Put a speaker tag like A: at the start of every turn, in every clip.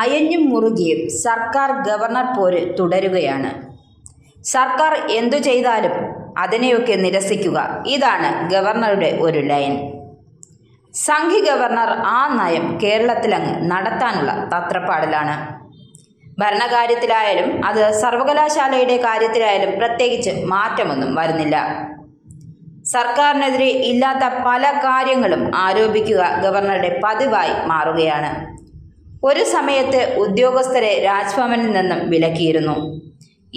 A: അയഞ്ഞും മുറുകിയും സർക്കാർ ഗവർണർ പോര് തുടരുകയാണ്. സർക്കാർ എന്തു ചെയ്താലും അതിനെയൊക്കെ നിരസിക്കുക, ഇതാണ് ഗവർണറുടെ ഒരു ലൈൻ. സംഘി ഗവർണർ ആ നയം കേരളത്തിലങ്ങ് നടത്താനുള്ള തത്രപ്പാടിലാണ്. ഭരണകാര്യത്തിലായാലും അത് സർവകലാശാലയുടെ കാര്യത്തിലായാലും പ്രത്യേകിച്ച് മാറ്റമൊന്നും വരുന്നില്ല. സർക്കാരിനെതിരെ ഇല്ലാത്ത പല കാര്യങ്ങളും ആരോപിക്കുക ഗവർണറുടെ പതിവായി മാറുകയാണ്. ഒരു സമയത്ത് ഉദ്യോഗസ്ഥരെ രാജ്ഭവനിൽ നിന്നും വിലക്കിയിരുന്നു.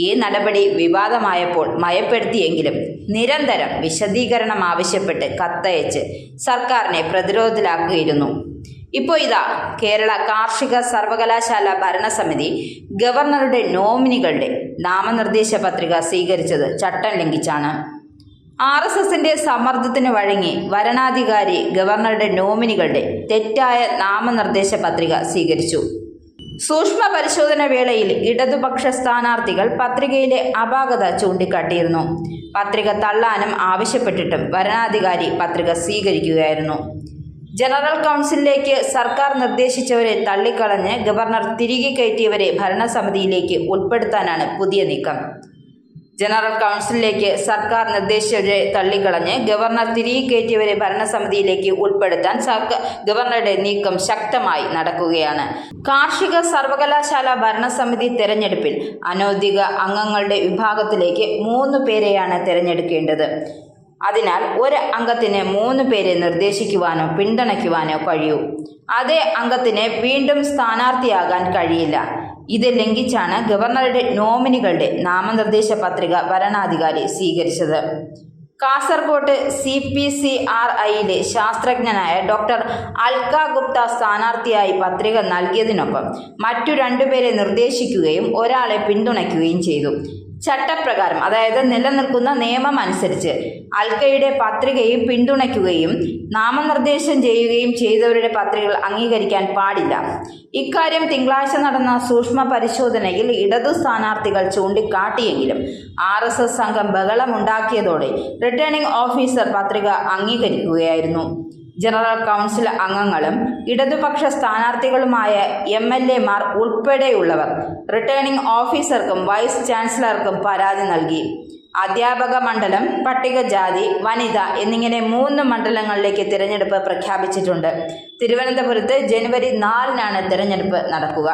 A: ഈ നടപടി വിവാദമായപ്പോൾ മയപ്പെടുത്തിയെങ്കിലും നിരന്തരം വിശദീകരണം ആവശ്യപ്പെട്ട് കത്തയച്ച് സർക്കാരിനെ പ്രതിരോധത്തിലാക്കിയിരുന്നു. ഇപ്പോൾ ഇതാ കേരള കാർഷിക സർവകലാശാല ഭരണസമിതി ഗവർണറുടെ നോമിനികളുടെ നാമനിർദ്ദേശ പത്രിക സ്വീകരിച്ചത് ചട്ടം ലംഘിച്ചാണ്. RSSന്റെ സമ്മർദ്ദത്തിന് വഴങ്ങി വരണാധികാരി ഗവർണറുടെ നോമിനികളുടെ തെറ്റായ നാമനിർദ്ദേശ പത്രിക സ്വീകരിച്ചു. സൂക്ഷ്മ പരിശോധന വേളയിൽ ഇടതുപക്ഷ സ്ഥാനാർത്ഥികൾ പത്രികയിലെ അപാകത ചൂണ്ടിക്കാട്ടിയിരുന്നു. പത്രിക തള്ളാനും ആവശ്യപ്പെട്ടിട്ടും വരണാധികാരി പത്രിക സ്വീകരിക്കുകയായിരുന്നു. ജനറൽ കൗൺസിലിലേക്ക് സർക്കാർ നിർദ്ദേശിച്ചവരെ തള്ളിക്കളഞ്ഞ് ഗവർണർ തിരികെ കയറ്റിയവരെ ഭരണസമിതിയിലേക്ക് ഉൾപ്പെടുത്താനാണ് പുതിയ നീക്കം. ജനറൽ കൗൺസിലിലേക്ക് സർക്കാർ നിർദ്ദേശിച്ചവരെ തള്ളിക്കളഞ്ഞ് ഗവർണർ തിരികെ കയറ്റിയവരെ ഭരണസമിതിയിലേക്ക് ഉൾപ്പെടുത്താൻ ഗവർണറുടെ നീക്കം ശക്തമായി നടക്കുകയാണ്. കാർഷിക സർവകലാശാല ഭരണസമിതി തെരഞ്ഞെടുപ്പിൽ അനൗദ്യോഗിക അംഗങ്ങളുടെ വിഭാഗത്തിലേക്ക് 3 പേരെയാണ് തിരഞ്ഞെടുക്കേണ്ടത്. അതിനാൽ ഒരു അംഗത്തിന് 3 പേരെ നിർദ്ദേശിക്കുവാനോ പിന്തുണയ്ക്കുവാനോ കഴിയൂ. അതേ അംഗത്തിന് വീണ്ടും സ്ഥാനാർത്ഥിയാകാൻ കഴിയില്ല. ഇത് ലംഘിച്ചാണ് ഗവർണറുടെ നോമിനികളുടെ നാമനിർദ്ദേശ പത്രിക വരണാധികാരി സ്വീകരിച്ചത്. കാസർകോട്ട് CPCRIയിലെ ശാസ്ത്രജ്ഞനായ ഡോക്ടർ അൽക ഗുപ്ത സ്ഥാനാർത്ഥിയായി പത്രിക നൽകിയതിനൊപ്പം മറ്റു 2 പേരെ നിർദ്ദേശിക്കുകയും ഒരാളെ പിന്തുണയ്ക്കുകയും ചെയ്തു. ചട്ടപ്രകാരം, അതായത് നിലനിൽക്കുന്ന നിയമം അനുസരിച്ച് അൽക്കയുടെ പത്രികയും പിന്തുണയ്ക്കുകയും നാമനിർദ്ദേശം ചെയ്യുകയും ചെയ്തവരുടെ പത്രികകൾ അംഗീകരിക്കാൻ പാടില്ല. ഇക്കാര്യം തിങ്കളാഴ്ച നടന്ന സൂക്ഷ്മ പരിശോധനയിൽ ഇടതു സ്ഥാനാർത്ഥികൾ ചൂണ്ടിക്കാട്ടിയെങ്കിലും RSS സംഘം ബഹളമുണ്ടാക്കിയതോടെ റിട്ടേണിംഗ് ഓഫീസർ പത്രിക അംഗീകരിക്കുകയായിരുന്നു. ജനറൽ കൗൺസിൽ അംഗങ്ങളും ഇടതുപക്ഷ സ്ഥാനാർത്ഥികളുമായ MLAമാർ ഉൾപ്പെടെയുള്ളവർ റിട്ടേണിംഗ് ഓഫീസർക്കും വൈസ് ചാൻസലർക്കും പരാതി നൽകി. അധ്യാപക മണ്ഡലം, പട്ടികജാതി, വനിത എന്നിങ്ങനെ 3 മണ്ഡലങ്ങളിലേക്ക് തിരഞ്ഞെടുപ്പ് പ്രഖ്യാപിച്ചിട്ടുണ്ട്. തിരുവനന്തപുരത്ത് ജനുവരി 4-നാണ് തിരഞ്ഞെടുപ്പ് നടക്കുക.